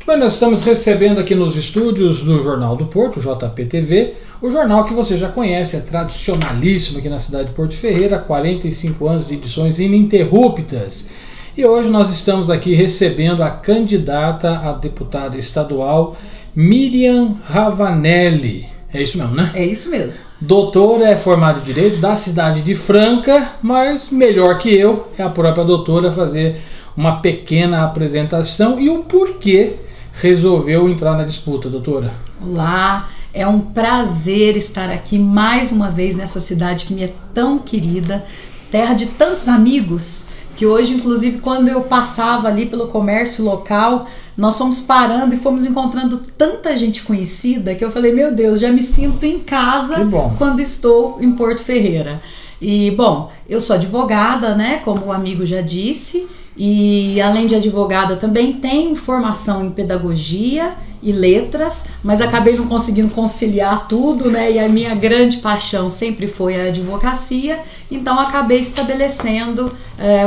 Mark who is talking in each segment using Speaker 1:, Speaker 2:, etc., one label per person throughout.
Speaker 1: Bem, nós estamos recebendo aqui nos estúdios do Jornal do Porto, JPTV, o jornal que você já conhece, é tradicionalíssimo aqui na cidade de Porto Ferreira, 45 anos de edições ininterruptas. E hoje nós estamos aqui recebendo a candidata a deputada estadual Miriam Ravanelli. É isso mesmo, né?
Speaker 2: É isso mesmo.
Speaker 1: Doutora, é formada em Direito da cidade de Franca, mas melhor que eu é a própria doutora fazer uma pequena apresentação e o porquê resolveu entrar na disputa, doutora.
Speaker 2: Olá, é um prazer estar aqui mais uma vez nessa cidade que me é tão querida, terra de tantos amigos, que hoje, inclusive, quando eu passava ali pelo comércio local, nós fomos parando e fomos encontrando tanta gente conhecida que eu falei, meu Deus, já me sinto em casa quando estou em Porto Ferreira. E, bom, eu sou advogada, né, como o amigo já disse, e além de advogada também tenho formação em pedagogia e letras, mas acabei não conseguindo conciliar tudo, né? E a minha grande paixão sempre foi a advocacia, então acabei estabelecendo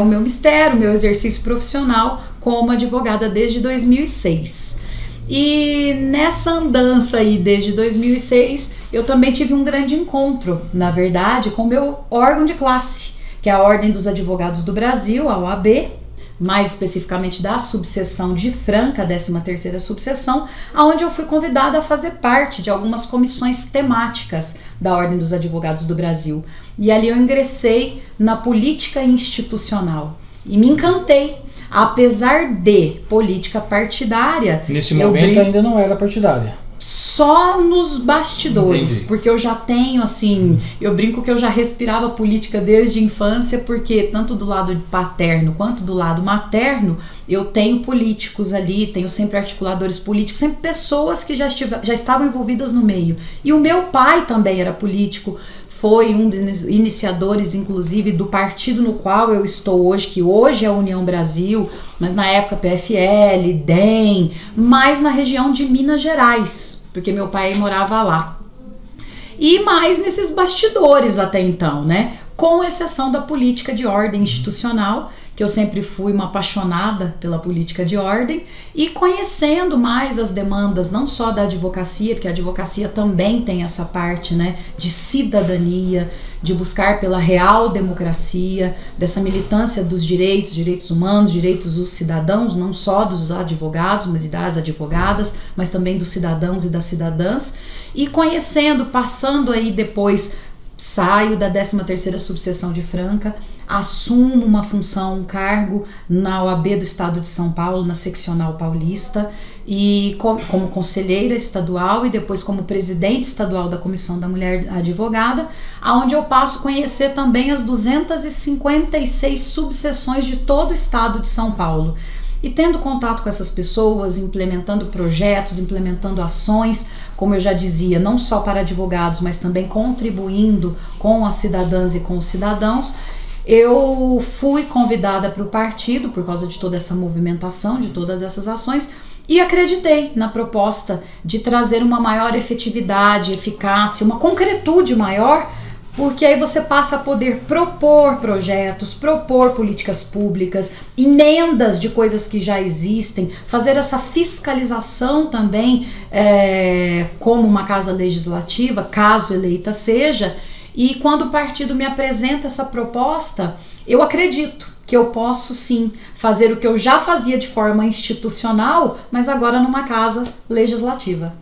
Speaker 2: o meu mistério, o meu exercício profissional como advogada desde 2006. E nessa andança aí desde 2006, eu também tive um grande encontro, na verdade, com o meu órgão de classe, que é a Ordem dos Advogados do Brasil, a OAB, mais especificamente da subseção de Franca, a 13ª subseção, onde eu fui convidada a fazer parte de algumas comissões temáticas da Ordem dos Advogados do Brasil. E ali eu ingressei na política institucional e me encantei. Apesar de política partidária...
Speaker 1: Nesse momento ainda não era partidária.
Speaker 2: Só nos bastidores. Entendi. Porque eu já tenho, assim, eu brinco que eu já respirava política desde a infância, porque tanto do lado paterno quanto do lado materno, eu tenho políticos ali, tenho sempre articuladores políticos, sempre pessoas que já estavam envolvidas no meio. E o meu pai também era político, foi um dos iniciadores, inclusive, do partido no qual eu estou hoje, que hoje é a União Brasil, mas na época PFL, DEM, mais na região de Minas Gerais, porque meu pai morava lá. E mais nesses bastidores até então, né? Com exceção da política de ordem institucional, que eu sempre fui uma apaixonada pela política de ordem, e conhecendo mais as demandas, não só da advocacia, porque a advocacia também tem essa parte, né, de cidadania, de buscar pela real democracia, dessa militância dos direitos humanos, direitos dos cidadãos, não só dos advogados, mas das advogadas, mas também dos cidadãos e das cidadãs, e conhecendo, passando aí depois, saio da 13ª subseção de Franca, assumo uma função, um cargo na OAB do Estado de São Paulo, na seccional paulista, e como conselheira estadual e depois como presidente estadual da Comissão da Mulher Advogada, onde eu passo a conhecer também as 256 subseções de todo o Estado de São Paulo. E tendo contato com essas pessoas, implementando projetos, implementando ações, como eu já dizia, não só para advogados, mas também contribuindo com as cidadãs e com os cidadãos, eu fui convidada para o partido por causa de toda essa movimentação, de todas essas ações, e acreditei na proposta de trazer uma maior efetividade, eficácia, uma concretude maior, porque aí você passa a poder propor projetos, propor políticas públicas, emendas de coisas que já existem, fazer essa fiscalização também como uma casa legislativa, caso eleita seja. E quando o partido me apresenta essa proposta, eu acredito que eu posso sim fazer o que eu já fazia de forma institucional, mas agora numa casa legislativa.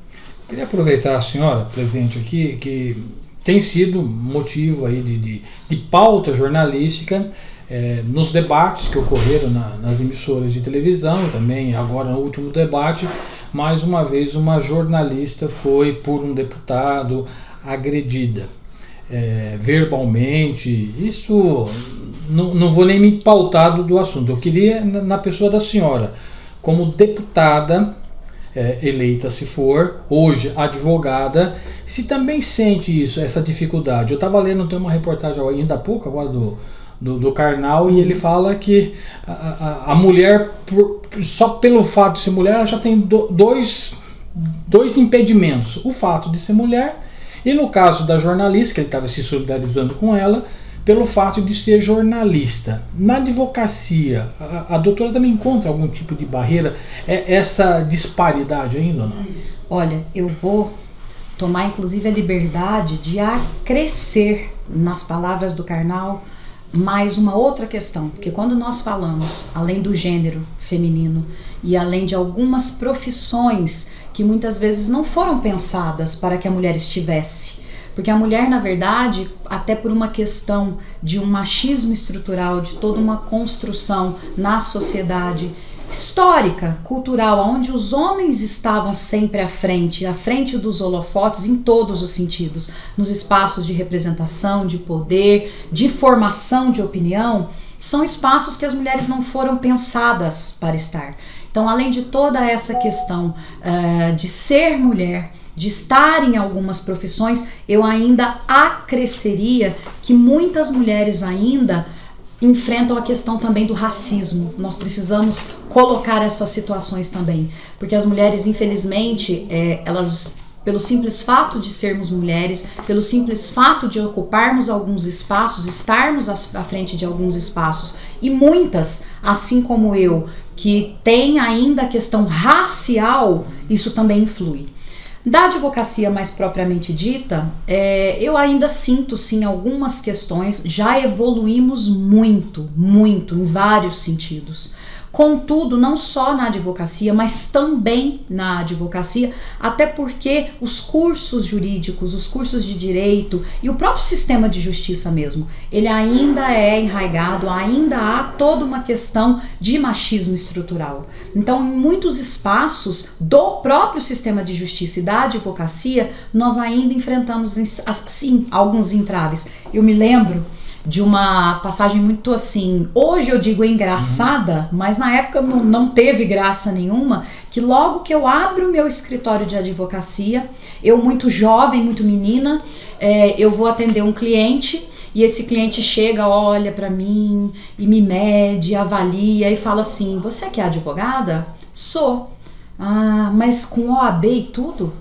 Speaker 1: Queria aproveitar a senhora presente aqui, que tem sido motivo aí de pauta jornalística nos debates que ocorreram nas emissoras de televisão, também agora no último debate, mais uma vez uma jornalista foi por um deputado agredida. Verbalmente, isso não vou nem me pautar do assunto. Eu queria, na pessoa da senhora, como deputada eleita, se for, hoje advogada, se também sente isso, essa dificuldade. Eu estava lendo, tem uma reportagem ainda há pouco, agora do Karnal, e ele fala que a mulher, só pelo fato de ser mulher, ela já tem dois impedimentos: o fato de ser mulher, e no caso da jornalista, que ele estava se solidarizando com ela, pelo fato de ser jornalista. Na advocacia, a doutora também encontra algum tipo de barreira? Essa disparidade ainda ou não?
Speaker 2: Olha, eu vou tomar inclusive a liberdade de acrescer nas palavras do Karnal mais uma outra questão, porque quando nós falamos, além do gênero feminino e além de algumas profissões que muitas vezes não foram pensadas para que a mulher estivesse, porque a mulher, na verdade, até por uma questão de um machismo estrutural, de toda uma construção na sociedade histórica, cultural, onde os homens estavam sempre à frente dos holofotes em todos os sentidos, nos espaços de representação, de poder, de formação de opinião, são espaços que as mulheres não foram pensadas para estar. Então, além de toda essa questão de ser mulher, de estar em algumas profissões, eu ainda acresceria que muitas mulheres ainda enfrentam a questão também do racismo. Nós precisamos colocar essas situações também, porque as mulheres, infelizmente, elas, pelo simples fato de sermos mulheres, pelo simples fato de ocuparmos alguns espaços, estarmos à frente de alguns espaços, e muitas, assim como eu, que tem ainda a questão racial, isso também influi. Da advocacia mais propriamente dita, eu ainda sinto sim algumas questões, já evoluímos muito, em vários sentidos. Contudo, não só na advocacia, mas também na advocacia, até porque os cursos jurídicos, os cursos de direito e o próprio sistema de justiça mesmo, ele ainda é enraizado, ainda há toda uma questão de machismo estrutural. Então, em muitos espaços do próprio sistema de justiça e da advocacia, nós ainda enfrentamos, sim, alguns entraves. Eu me lembro de uma passagem muito assim, hoje eu digo engraçada, mas na época não teve graça nenhuma, que logo que eu abro o meu escritório de advocacia, eu muito jovem, muito menina, eu vou atender um cliente e esse cliente chega, olha pra mim e me mede, avalia e fala assim, você que é advogada? Sou. Ah, mas com OAB e tudo?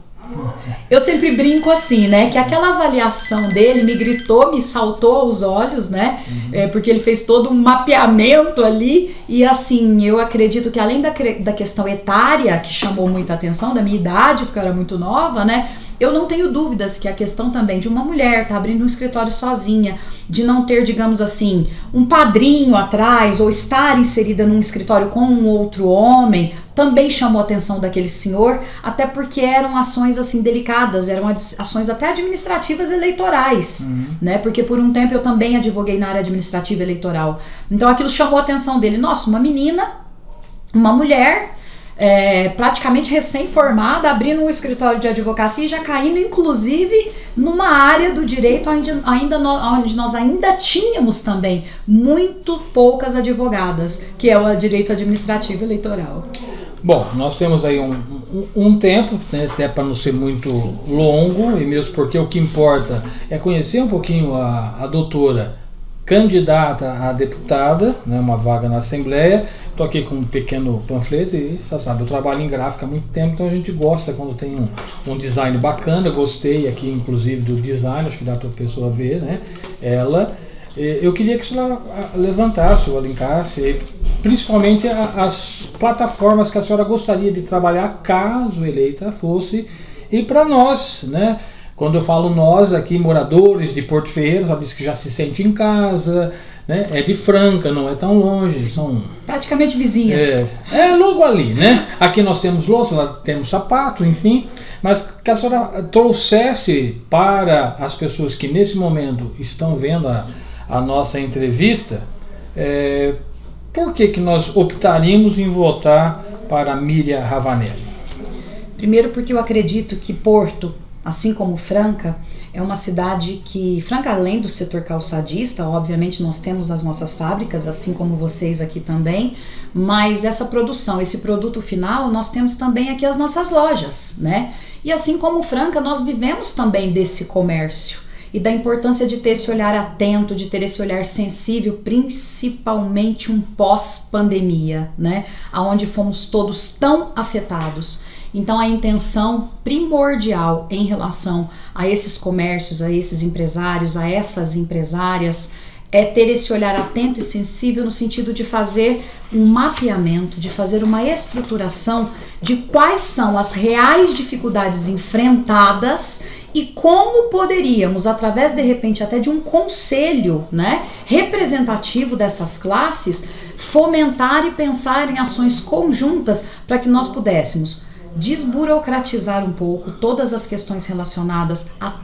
Speaker 2: Eu sempre brinco assim, né, que aquela avaliação dele me gritou, me saltou aos olhos, né, porque ele fez todo um mapeamento ali e assim, eu acredito que além da questão etária, que chamou muita atenção, da minha idade, porque eu era muito nova, né, eu não tenho dúvidas que a questão também de uma mulher tá abrindo um escritório sozinha, de não ter, digamos assim, um padrinho atrás ou estar inserida num escritório com um outro homem, também chamou a atenção daquele senhor, até porque eram ações assim delicadas, eram ações até administrativas eleitorais, né? Porque por um tempo eu também advoguei na área administrativa eleitoral. Então aquilo chamou a atenção dele. Nossa, uma menina, uma mulher, praticamente recém-formada, abrindo um escritório de advocacia e já caindo inclusive numa área do direito onde nós ainda tínhamos também muito poucas advogadas, que é o direito administrativo eleitoral.
Speaker 1: Bom, nós temos aí um tempo, né, até para não ser muito longo, e mesmo porque o que importa é conhecer um pouquinho a doutora candidata a deputada, né, uma vaga na Assembleia. Estou aqui com um pequeno panfleto e você sabe, eu trabalho em gráfica há muito tempo, então a gente gosta quando tem um design bacana. Eu gostei aqui inclusive do design, acho que dá para a pessoa ver, né, ela. Eu queria que você levantasse ou alinhasse principalmente as plataformas que a senhora gostaria de trabalhar caso eleita fosse, e para nós, né? Quando eu falo nós aqui, moradores de Porto Ferreira, sabe que já se sente em casa, né? É de Franca, não é tão longe, são
Speaker 2: praticamente vizinha.
Speaker 1: Logo ali, né? Aqui nós temos louça, lá temos sapato, enfim, mas que a senhora trouxesse para as pessoas que nesse momento estão vendo a nossa entrevista, por que nós optaríamos em votar para Miriam Ravanelli?
Speaker 2: Primeiro porque eu acredito que Porto, assim como Franca, é uma cidade que, Franca, além do setor calçadista, obviamente nós temos as nossas fábricas, assim como vocês aqui também, mas essa produção, esse produto final, nós temos também aqui as nossas lojas, né? E assim como Franca, nós vivemos também desse comércio e da importância de ter esse olhar atento, de ter esse olhar sensível, principalmente um pós-pandemia, né? Onde fomos todos tão afetados. Então a intenção primordial em relação a esses comércios, a esses empresários, a essas empresárias, é ter esse olhar atento e sensível no sentido de fazer um mapeamento, de fazer uma estruturação de quais são as reais dificuldades enfrentadas e como poderíamos, através de repente até de um conselho, né, representativo dessas classes, fomentar e pensar em ações conjuntas para que nós pudéssemos desburocratizar um pouco todas as questões relacionadas a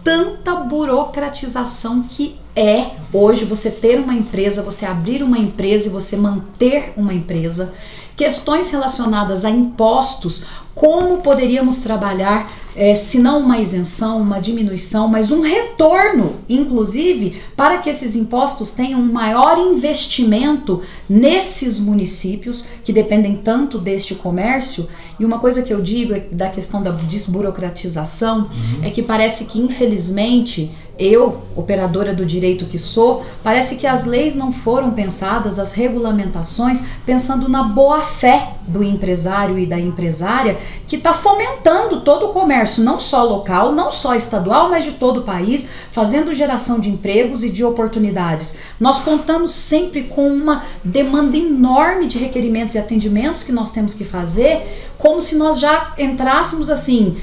Speaker 2: tanta burocratização que é hoje você ter uma empresa, você abrir uma empresa e você manter uma empresa, questões relacionadas a impostos, como poderíamos trabalhar, se não uma isenção, uma diminuição, mas um retorno, inclusive, para que esses impostos tenham um maior investimento nesses municípios que dependem tanto deste comércio. E uma coisa que eu digo da questão da desburocratização é que parece que, infelizmente, eu, operadora do direito que sou, parece que as leis não foram pensadas, as regulamentações, pensando na boa-fé do empresário e da empresária que está fomentando todo o comércio, não só local, não só estadual, mas de todo o país, fazendo geração de empregos e de oportunidades. Nós contamos sempre com uma demanda enorme de requerimentos e atendimentos que nós temos que fazer, como se nós já entrássemos assim,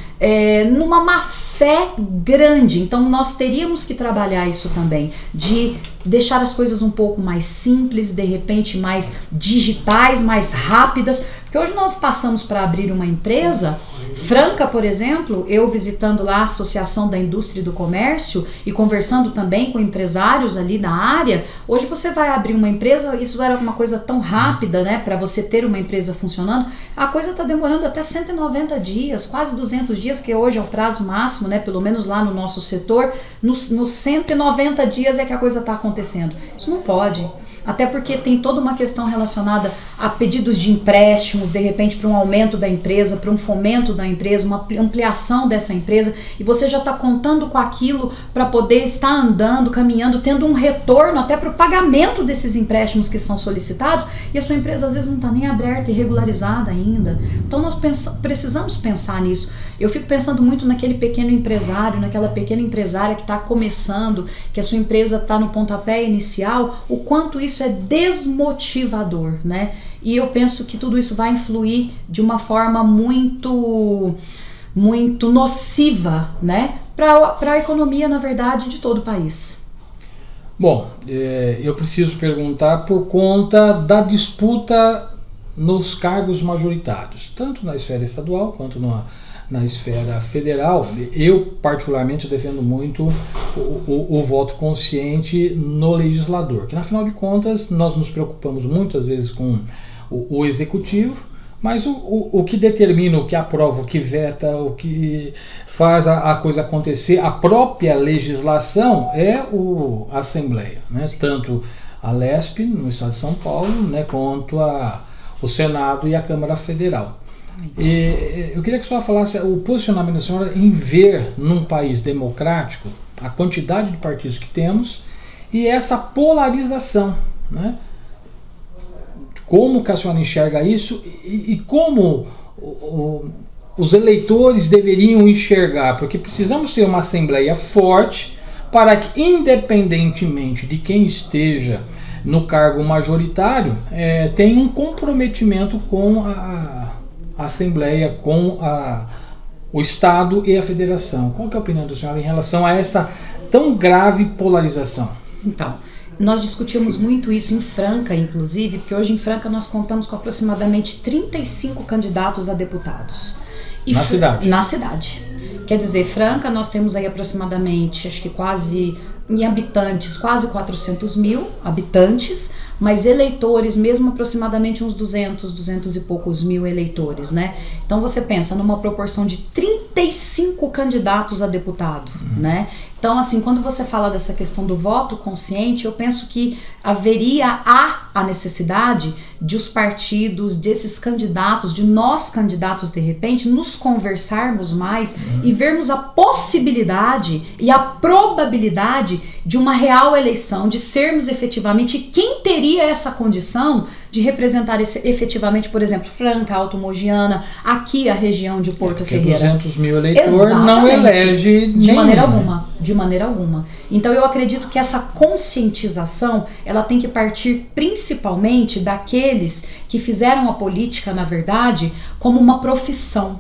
Speaker 2: numa má fé grande. Então nós teríamos que trabalhar isso também, de deixar as coisas um pouco mais simples, de repente mais digitais, mais rápidas, porque hoje nós passamos para abrir uma empresa. Franca, por exemplo, eu visitando lá a Associação da Indústria e do Comércio e conversando também com empresários ali na área, hoje você vai abrir uma empresa, isso era uma coisa tão rápida, né, para você ter uma empresa funcionando, a coisa está demorando até 190 dias, quase 200 dias, que hoje é o prazo máximo, né, pelo menos lá no nosso setor, nos 190 dias é que a coisa está acontecendo. Isso não pode. Até porque tem toda uma questão relacionada a pedidos de empréstimos, de repente para um aumento da empresa, para um fomento da empresa, uma ampliação dessa empresa, e você já está contando com aquilo para poder estar andando, caminhando, tendo um retorno até para o pagamento desses empréstimos que são solicitados, e a sua empresa às vezes não está nem aberta e regularizada ainda. Então nós precisamos pensar nisso. Eu fico pensando muito naquele pequeno empresário, naquela pequena empresária que está começando, que a sua empresa está no pontapé inicial, o quanto isso é desmotivador, né? E eu penso que tudo isso vai influir de uma forma muito nociva, né? Para a economia, na verdade, de todo o país.
Speaker 1: Bom, eu preciso perguntar por conta da disputa nos cargos majoritários, tanto na esfera estadual quanto na esfera federal. Eu particularmente defendo muito o voto consciente no legislador, que afinal de contas nós nos preocupamos muitas vezes com o executivo, mas o que determina, o que aprova, o que veta, o que faz a coisa acontecer, a própria legislação é a Assembleia, né? Tanto a LESP no estado de São Paulo, né, quanto o Senado e a Câmara Federal. E eu queria que a senhora falasse o posicionamento da senhora em ver num país democrático a quantidade de partidos que temos e essa polarização, né? Como que a senhora enxerga isso e como os eleitores deveriam enxergar, porque precisamos ter uma Assembleia forte para que, independentemente de quem esteja no cargo majoritário, tenha um comprometimento com a Assembleia, com o Estado e a Federação. Qual que é a opinião da senhora em relação a essa tão grave polarização?
Speaker 2: Então, nós discutimos muito isso em Franca, inclusive, porque hoje em Franca nós contamos com aproximadamente 35 candidatos a deputados.
Speaker 1: Na cidade?
Speaker 2: Na cidade. Quer dizer, Franca nós temos aí aproximadamente, acho que quase, em habitantes, quase 400 mil habitantes, mas eleitores mesmo aproximadamente uns 200 e poucos mil eleitores, né? Então você pensa numa proporção de 35 candidatos a deputado, né? Então, assim, quando você fala dessa questão do voto consciente, eu penso que haveria a necessidade de os partidos, desses candidatos, de nós candidatos, de repente, nos conversarmos mais e vermos a possibilidade e a probabilidade de uma real eleição, de sermos efetivamente quem teria essa condição de representar efetivamente, por exemplo, Franca, Alto Mogiana, aqui a região de Porto Ferreira.
Speaker 1: 200 mil eleitores não elege
Speaker 2: de maneira alguma. De maneira alguma. Então eu acredito que essa conscientização, ela tem que partir principalmente daqueles que fizeram a política, na verdade, como uma profissão.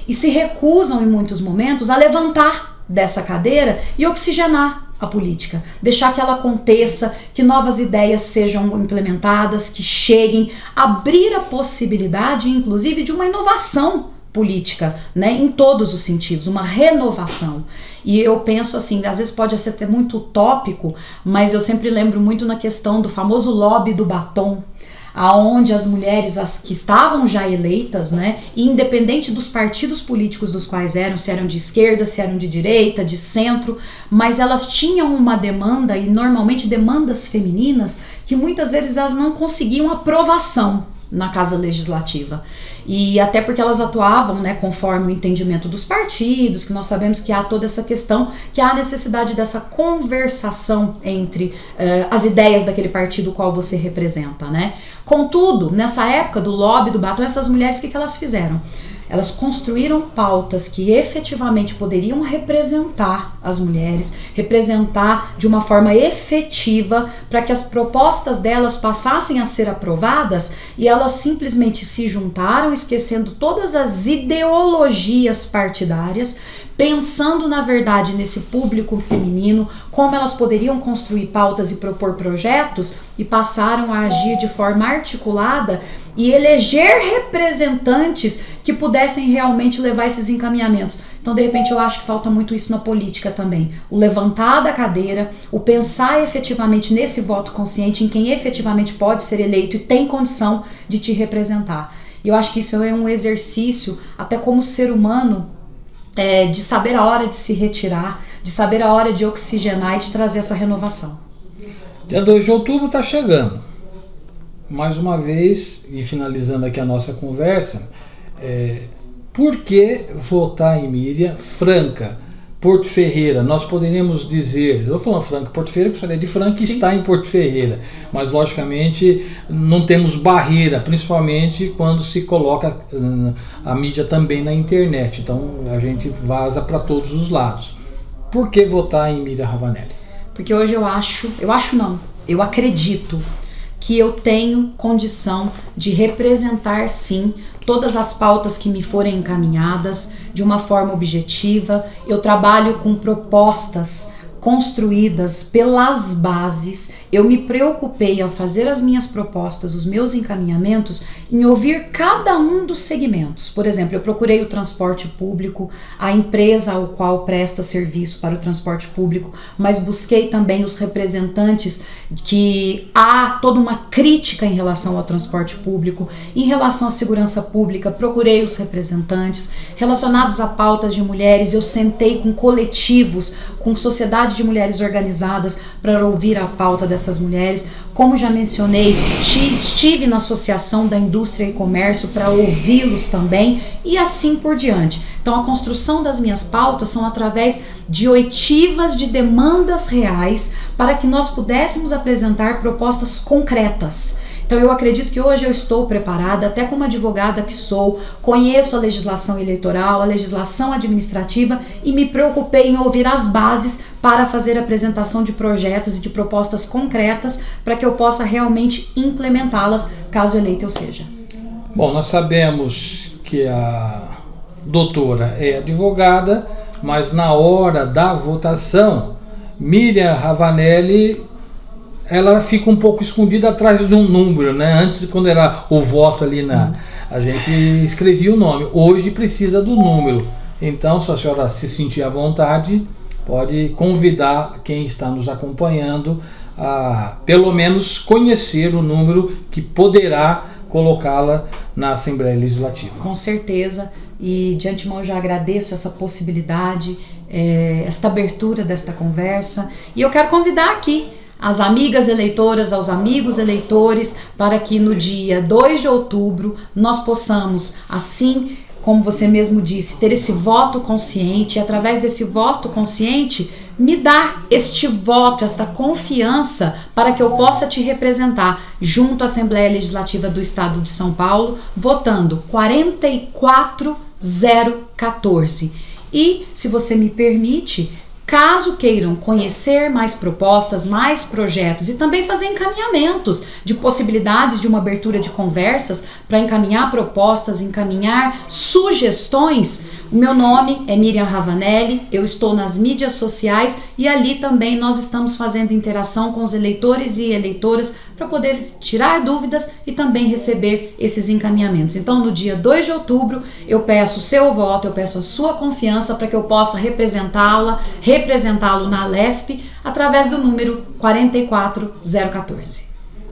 Speaker 2: E se recusam em muitos momentos a levantar dessa cadeira e oxigenar a política. Deixar que ela aconteça, que novas ideias sejam implementadas, que cheguem, abrir a possibilidade, inclusive, de uma inovação política, né, em todos os sentidos, uma renovação. E eu penso assim, às vezes pode ser até muito utópico, mas eu sempre lembro muito na questão do famoso lobby do batom, aonde as mulheres, as que estavam já eleitas, né, e independente dos partidos políticos dos quais eram, se eram de esquerda, se eram de direita, de centro, mas elas tinham uma demanda, e normalmente demandas femininas, que muitas vezes elas não conseguiam aprovação na Casa Legislativa. E até porque elas atuavam, né, conforme o entendimento dos partidos, que nós sabemos que há toda essa questão, que há a necessidade dessa conversação entre as ideias daquele partido qual você representa, né? Contudo, nessa época do lobby do batom, essas mulheres, o que elas fizeram? Elas construíram pautas que efetivamente poderiam representar as mulheres, representar de uma forma efetiva para que as propostas delas passassem a ser aprovadas, e elas simplesmente se juntaram, esquecendo todas as ideologias partidárias, pensando na verdade nesse público feminino, como elas poderiam construir pautas e propor projetos, e passaram a agir de forma articulada e eleger representantes que pudessem realmente levar esses encaminhamentos. Então, de repente, eu acho que falta muito isso na política também. O levantar da cadeira, o pensar efetivamente nesse voto consciente, em quem efetivamente pode ser eleito e tem condição de te representar. E eu acho que isso é um exercício, até como ser humano, de saber a hora de se retirar, de saber a hora de oxigenar e de trazer essa renovação.
Speaker 1: Dia 2 de outubro está chegando. Mais uma vez, e finalizando aqui a nossa conversa, por que votar em Miriam Franca, Porto Ferreira? Nós poderíamos dizer, eu estou falando Franca, Porto Ferreira, porque é de Franca, está em Porto Ferreira, mas logicamente não temos barreira, principalmente quando se coloca a mídia também na internet, então a gente vaza para todos os lados. Por que votar em Miriam Ravanelli?
Speaker 2: Porque hoje eu acredito que eu tenho condição de representar, sim, todas as pautas que me forem encaminhadas de uma forma objetiva. Eu trabalho com propostas construídas pelas bases. Eu me preocupei ao fazer as minhas propostas, os meus encaminhamentos, em ouvir cada um dos segmentos. Por exemplo, eu procurei o transporte público, a empresa ao qual presta serviço para o transporte público, mas busquei também os representantes que há toda uma crítica em relação ao transporte público. Em relação à segurança pública, procurei os representantes. Relacionados a pautas de mulheres, eu sentei com coletivos, com sociedade de mulheres organizadas para ouvir a pauta dessas mulheres. Como já mencionei, estive na Associação da Indústria e Comércio para ouvi-los também, e assim por diante. Então a construção das minhas pautas são através de oitivas de demandas reais para que nós pudéssemos apresentar propostas concretas. Então eu acredito que hoje eu estou preparada, até como advogada que sou, conheço a legislação eleitoral, a legislação administrativa, e me preocupei em ouvir as bases para fazer a apresentação de projetos e de propostas concretas para que eu possa realmente implementá-las, caso eleita eu seja.
Speaker 1: Bom, nós sabemos que a doutora é advogada, mas na hora da votação, Miriam Ravanelli, ela fica um pouco escondida atrás de um número, né? Antes, quando era o voto ali, a gente escrevia o nome. Hoje precisa do número. Então, se a senhora se sentir à vontade, pode convidar quem está nos acompanhando a, pelo menos, conhecer o número que poderá colocá-la na Assembleia Legislativa.
Speaker 2: Com certeza. E de antemão já agradeço essa possibilidade, esta abertura desta conversa. E eu quero convidar aqui as amigas eleitoras, aos amigos eleitores, para que no dia 2 de outubro nós possamos, assim como você mesmo disse, ter esse voto consciente, e através desse voto consciente me dar este voto, esta confiança para que eu possa te representar junto à Assembleia Legislativa do Estado de São Paulo, votando 44014. E, se você me permite, Caso queiram conhecer mais propostas, mais projetos e também fazer encaminhamentos de possibilidades de uma abertura de conversas para encaminhar propostas, encaminhar sugestões, o meu nome é Miriam Ravanelli, eu estou nas mídias sociais e ali também nós estamos fazendo interação com os eleitores e eleitoras para poder tirar dúvidas e também receber esses encaminhamentos. Então, no dia 2 de outubro, eu peço o seu voto, eu peço a sua confiança para que eu possa representá-lo na Alesp através do número 44014.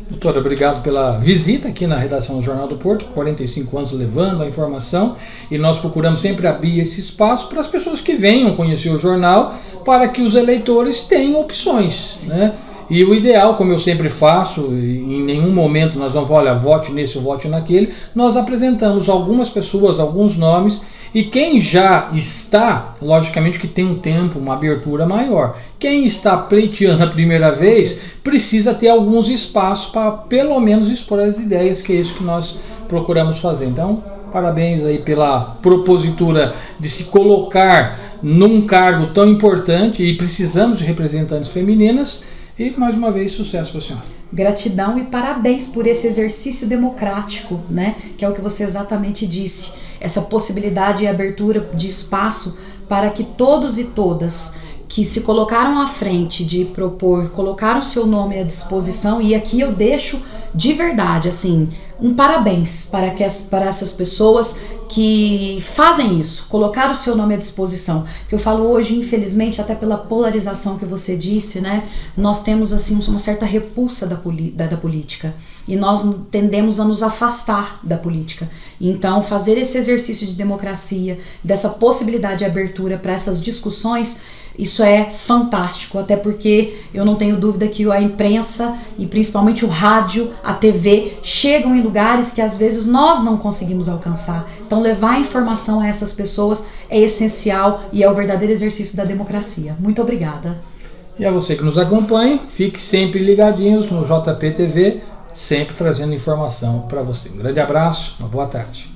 Speaker 1: Doutora, obrigado pela visita aqui na redação do Jornal do Porto, 45 anos levando a informação, e nós procuramos sempre abrir esse espaço para as pessoas que venham conhecer o jornal, para que os eleitores tenham opções, né? E o ideal, como eu sempre faço, em nenhum momento nós vamos falar, olha, vote nesse ou vote naquele, nós apresentamos algumas pessoas, alguns nomes, e quem já está, logicamente que tem um tempo, uma abertura maior. Quem está pleiteando a primeira vez, precisa ter alguns espaços para pelo menos expor as ideias, que é isso que nós procuramos fazer. Então, parabéns aí pela propositura de se colocar num cargo tão importante, e precisamos de representantes femininas. E mais uma vez, sucesso para a senhora.
Speaker 2: Gratidão e parabéns por esse exercício democrático, né? Que é o que você exatamente disse. Essa possibilidade e abertura de espaço para que todos e todas que se colocaram à frente de propor, colocaram seu nome à disposição, e aqui eu deixo de verdade, assim, um parabéns para essas pessoas que fazem isso, colocar o seu nome à disposição. Que eu falo hoje, infelizmente, até pela polarização que você disse, né? Nós temos assim uma certa repulsa da política e nós tendemos a nos afastar da política. Então, fazer esse exercício de democracia, dessa possibilidade de abertura para essas discussões, isso é fantástico, até porque eu não tenho dúvida que a imprensa e principalmente o rádio, a TV, chegam em lugares que às vezes nós não conseguimos alcançar. Então levar informação a essas pessoas é essencial e é o verdadeiro exercício da democracia. Muito obrigada.
Speaker 1: E a você que nos acompanha, fique sempre ligadinhos no JP TV, sempre trazendo informação para você. Um grande abraço, uma boa tarde.